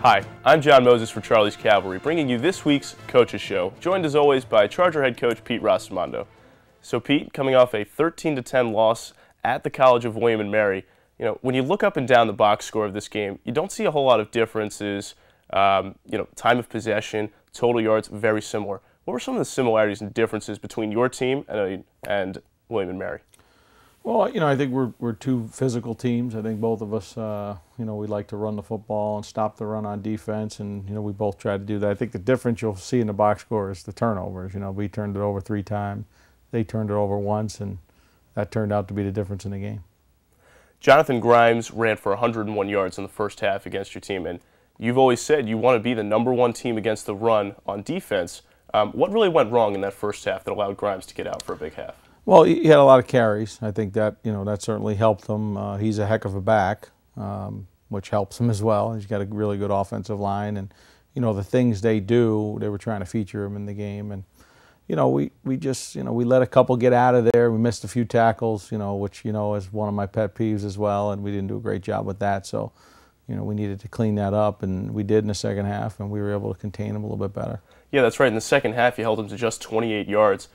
Hi, I'm John Moses for Charlie's Cavalry, bringing you this week's Coaches Show, joined as always by Charger head coach Pete Rastamondo. So Pete, coming off a 13-10 loss at the College of William & Mary, when you look up and down the box score of this game, you don't see a whole lot of differences. Time of possession, total yards, very similar. What were some of the similarities and differences between your team and William & Mary? Well, I think we're two physical teams. I think both of us, we like to run the football and stop the run on defense, and we both try to do that. I think the difference you'll see in the box score is the turnovers. We turned it over 3 times, they turned it over once, and that turned out to be the difference in the game. Jonathan Grimes ran for 101 yards in the first half against your team, and you've always said you want to be the #1 team against the run on defense. What really went wrong in that first half that allowed Grimes to get out for a big half? Well, he had a lot of carries. I think that that certainly helped him. He's a heck of a back, which helps him as well. He's got a really good offensive line, and the things they do, they were trying to feature him in the game. And we just we let a couple get out of there. We missed a few tackles, which is one of my pet peeves as well, and we didn't do a great job with that. So we needed to clean that up, and we did in the second half, and we were able to contain him a little bit better. Yeah, that's right. In the second half, you held him to just 28 yards.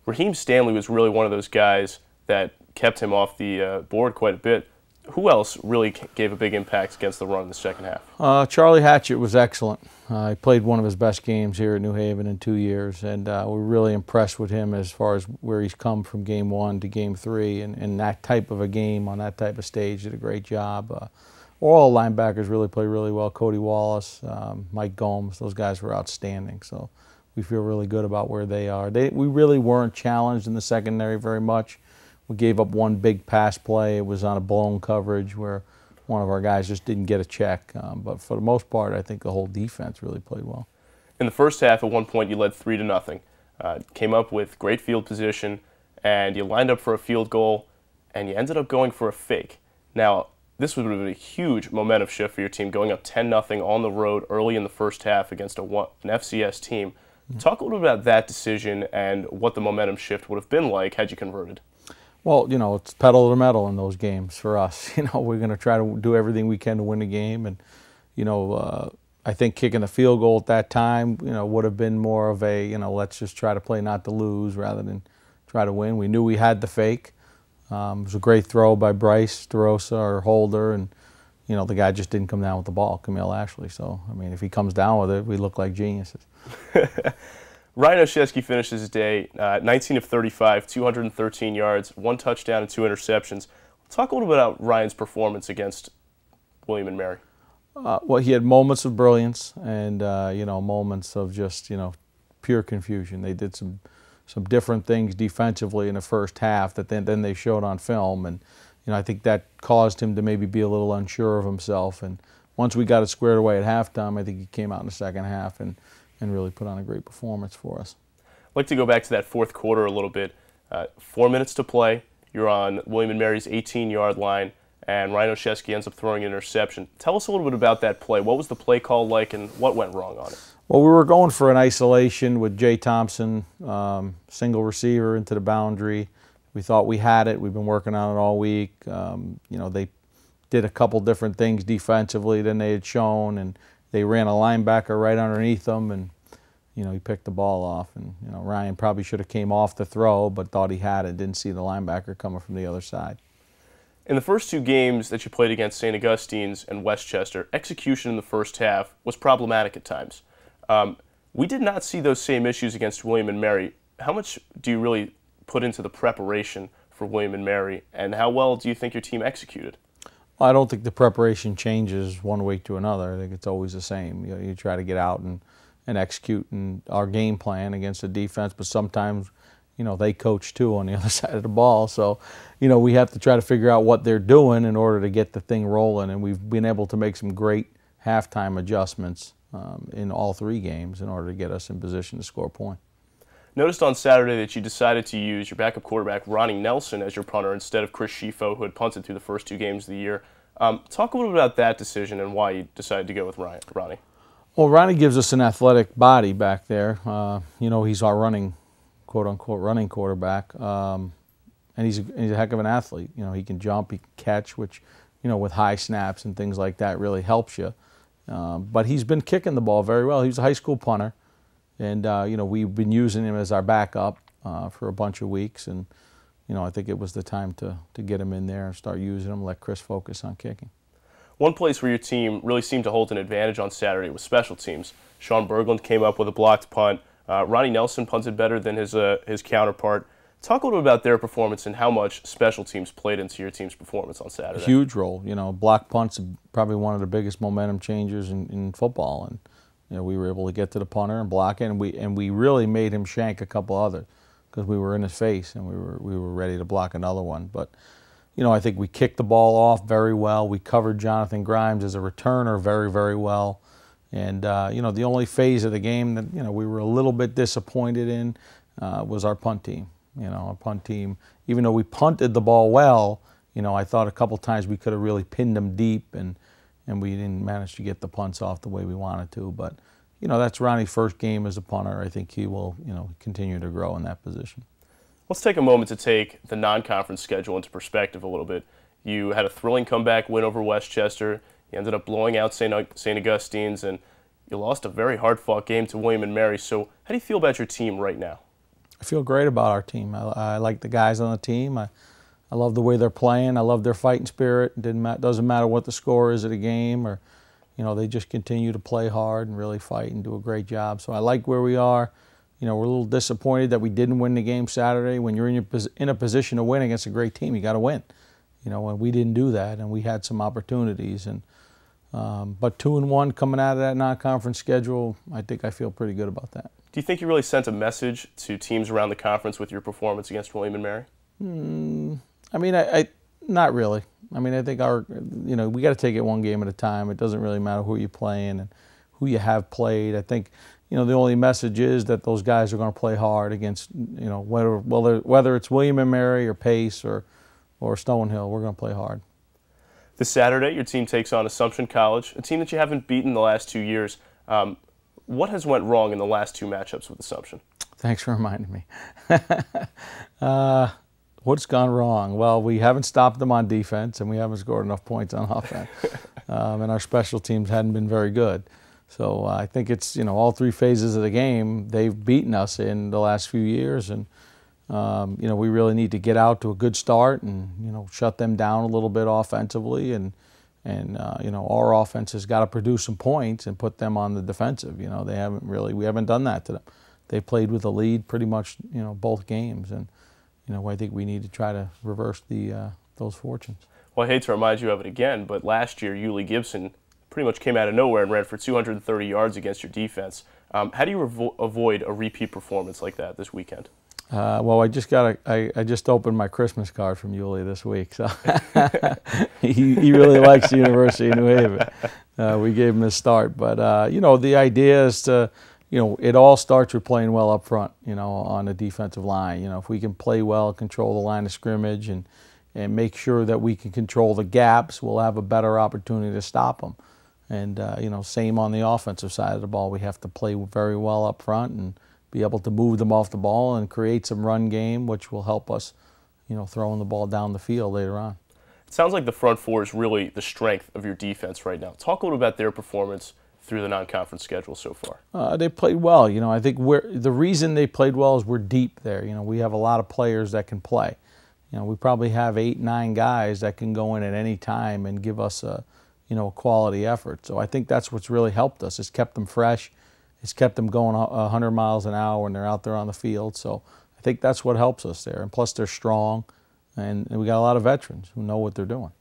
Raheem Stanley was really one of those guys that kept him off the board quite a bit. Who else really gave a big impact against the run in the second half? Charlie Hatchett was excellent. He played one of his best games here at New Haven in 2 years, and we're really impressed with him as far as where he's come from game 1 to game 3, and that type of a game on that type of stage did a great job. All linebackers really played really well. Cody Wallace, Mike Gomes, those guys were outstanding. So we feel really good about where they are. We really weren't challenged in the secondary very much. We gave up one big pass play. It was on a blown coverage where one of our guys just didn't get a check. But for the most part, I think the whole defense really played well. In the first half, at one point, you led 3-0. Came up with great field position, and you lined up for a field goal, and you ended up going for a fake. Now, this would have been a huge momentum shift for your team, going up 10-0 on the road early in the first half against an FCS team. Talk a little bit about that decision and what the momentum shift would have been like had you converted. Well, it's pedal to the metal in those games for us. We're going to try to do everything we can to win the game. And, I think kicking the field goal at that time, would have been more of a, let's just try to play not to lose rather than try to win. We knew we had the fake. It was a great throw by Bryce DeRosa or Holder, and the guy just didn't come down with the ball, Camille Ashley. So, I mean, if he comes down with it, we look like geniuses. Ryan Olszewski finishes his day 19 of 35, 213 yards, 1 touchdown and 2 interceptions. Talk a little bit about Ryan's performance against William & Mary. Well, he had moments of brilliance and, moments of just, pure confusion. They did some different things defensively in the first half that then they showed on film, and I think that caused him to maybe be a little unsure of himself. And once we got it squared away at halftime, I think he came out in the second half and really put on a great performance for us. I'd like to go back to that fourth quarter a little bit. 4 minutes to play. You're on William & Mary's 18-yard line, and Ryan Olszewski ends up throwing an interception. Tell us a little bit about that play. What was the play call like, and what went wrong on it? Well, we were going for an isolation with Jay Thompson, single receiver into the boundary. We thought we had it. We've been working on it all week. They did a couple different things defensively than they had shown, and they ran a linebacker right underneath them, and he picked the ball off. And Ryan probably should have came off the throw, but thought he had it. Didn't see the linebacker coming from the other side. In the first 2 games that you played against St. Augustine's and Westchester, execution in the first half was problematic at times. We did not see those same issues against William & Mary. How much do you really put into the preparation for William & Mary, and how well do you think your team executed? Well, I don't think the preparation changes one week to another. I think it's always the same. You try to get out and execute our game plan against the defense, but sometimes they coach too on the other side of the ball. So, we have to try to figure out what they're doing in order to get the thing rolling, and we've been able to make some great halftime adjustments in all 3 games in order to get us in position to score a point. Noticed on Saturday that you decided to use your backup quarterback, Ronnie Nelson, as your punter instead of Chris Schifo, who had punted through the first 2 games of the year. Talk a little bit about that decision and why you decided to go with Ronnie. Well, Ronnie gives us an athletic body back there. He's our running, quote-unquote, running quarterback, and he's a heck of an athlete. He can jump, he can catch, which, with high snaps and things like that really helps you. But he's been kicking the ball very well. He's a high school punter, and we've been using him as our backup for a bunch of weeks, and I think it was the time to get him in there and start using him, let Chris focus on kicking. One place where your team really seemed to hold an advantage on Saturday was special teams. Sean Berglund came up with a blocked punt. Ronnie Nelson punted better than his counterpart. Talk a little bit about their performance and how much special teams played into your team's performance on Saturday. A huge role. Block punts are probably one of the biggest momentum changers in football, and we were able to get to the punter and block it, and we really made him shank a couple others because we were in his face and we were ready to block another one. But I think we kicked the ball off very well. We covered Jonathan Grimes as a returner very, very well. And the only phase of the game that we were a little bit disappointed in was our punt team. Our punt team, even though we punted the ball well, I thought a couple times we could have really pinned them deep, and we didn't manage to get the punts off the way we wanted to. But that's Ronnie's first game as a punter. I think he will continue to grow in that position. Let's take a moment to take the non-conference schedule into perspective a little bit. You had a thrilling comeback win over Westchester. You ended up blowing out St. Augustine's, and you lost a very hard-fought game to William & Mary. So how do you feel about your team right now? I feel great about our team. I like the guys on the team. I love the way they're playing. I love their fighting spirit. Doesn't matter what the score is of the game, or they just continue to play hard and really fight and do a great job. So I like where we are. We're a little disappointed that we didn't win the game Saturday. When you're in a position to win against a great team, you got to win. And we didn't do that, and we had some opportunities. But 2-1 coming out of that non-conference schedule, I think I feel pretty good about that. Do you think you really sent a message to teams around the conference with your performance against William & Mary? I mean, not really. I mean, I think we got to take it one game at a time. It doesn't really matter who you're playing and who you have played. I think, the only message is that those guys are going to play hard against, whether it's William & Mary or Pace or Stonehill, we're going to play hard. This Saturday, your team takes on Assumption College, a team that you haven't beaten the last 2 years. What has went wrong in the last 2 matchups with Assumption? Thanks for reminding me. What's gone wrong? Well, we haven't stopped them on defense, and we haven't scored enough points on offense. And our special teams hadn't been very good. So I think it's, all 3 phases of the game, they've beaten us in the last few years. And, we really need to get out to a good start and, shut them down a little bit offensively. And our offense has got to produce some points and put them on the defensive. We haven't done that to them. They played with a lead pretty much, both games. And, I think we need to try to reverse those fortunes. Well, I hate to remind you of it again, but last year, Yulee Gibson pretty much came out of nowhere and ran for 230 yards against your defense. How do you avoid a repeat performance like that this weekend? Well, I just opened my Christmas card from Yulee this week, so he really likes the University of New Haven. We gave him his start, but the idea is to, it all starts with playing well up front, on the defensive line. If we can play well, control the line of scrimmage, and make sure that we can control the gaps, we'll have a better opportunity to stop them. And same on the offensive side of the ball. We have to play very well up front and be able to move them off the ball and create some run game, which will help us, throwing the ball down the field later on. It sounds like the front four is really the strength of your defense right now. Talk a little about their performance through the non-conference schedule so far. They played well. I think the reason they played well is we're deep there. We have a lot of players that can play. We probably have 8, 9 guys that can go in at any time and give us a quality effort. So I think that's what's really helped us. It's kept them fresh. It's kept them going 100 miles an hour when they're out there on the field. So I think that's what helps us there. And plus they're strong, and we got a lot of veterans who know what they're doing.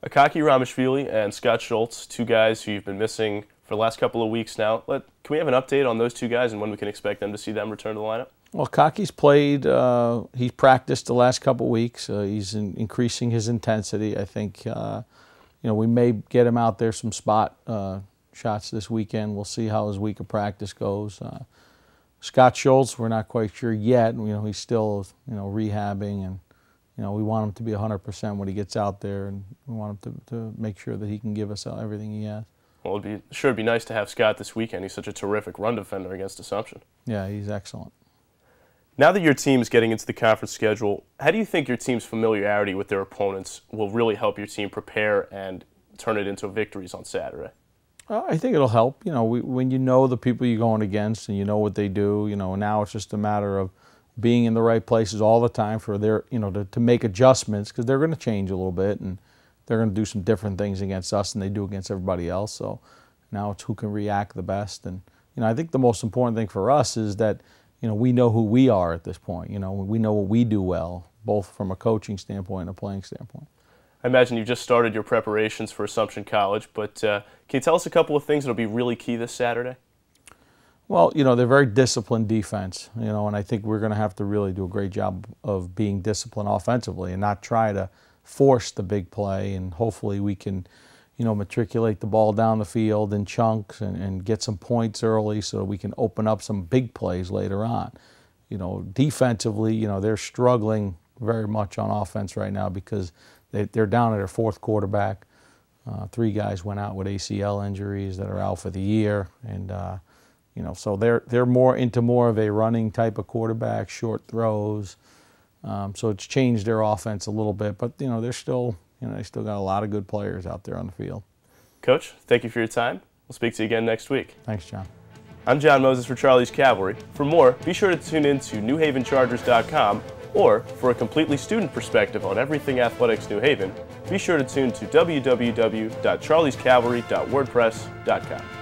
Akaki Ramashvili and Scott Schultz, 2 guys who you've been missing for the last couple of weeks now. Can we have an update on those 2 guys and when we can expect them to see them return to the lineup? Well, Kaki's played, he's practiced the last couple of weeks. He's increasing his intensity. I think, we may get him out there some spot shots this weekend. We'll see how his week of practice goes. Scott Schultz, we're not quite sure yet. He's still, rehabbing, and, we want him to be 100% when he gets out there, and we want him to make sure that he can give us everything he has. Well, it'd be nice to have Scott this weekend. He's such a terrific run defender against Assumption. Yeah, he's excellent. Now that your team is getting into the conference schedule, how do you think your team's familiarity with their opponents will really help your team prepare and turn it into victories on Saturday? I think it'll help. You know, when you know the people you're going against and you know what they do, you know, now it's just a matter of being in the right places all the time for their, you know, to make adjustments, because they're going to change a little bit and they're going to do some different things against us than they do against everybody else. So now it's who can react the best. And, you know, I think the most important thing for us is that, you know, we know who we are at this point. You know, we know what we do well, both from a coaching standpoint and a playing standpoint. I imagine you just started your preparations for Assumption College, but can you tell us a couple of things that will be really key this Saturday? Well, you know, they're very disciplined defense, you know, and I think we're going to have to really do a great job of being disciplined offensively and not try to force the big play, and hopefully we can, you know, matriculate the ball down the field in chunks and get some points early so we can open up some big plays later on. You know, defensively, you know, they're struggling very much on offense right now because they're down to their fourth quarterback. 3 guys went out with ACL injuries that are out for the year, and you know, so they're more into more of a running type of quarterback, short throws. So it's changed their offense a little bit, but you know, they're still, you know, they still got a lot of good players out there on the field. Coach, thank you for your time. We'll speak to you again next week. Thanks, John. I'm John Moses for Charlie's Cavalry. For more, be sure to tune in to NewHavenChargers.com, or for a completely student perspective on everything athletics New Haven, be sure to tune to www.charliescavalry.wordpress.com.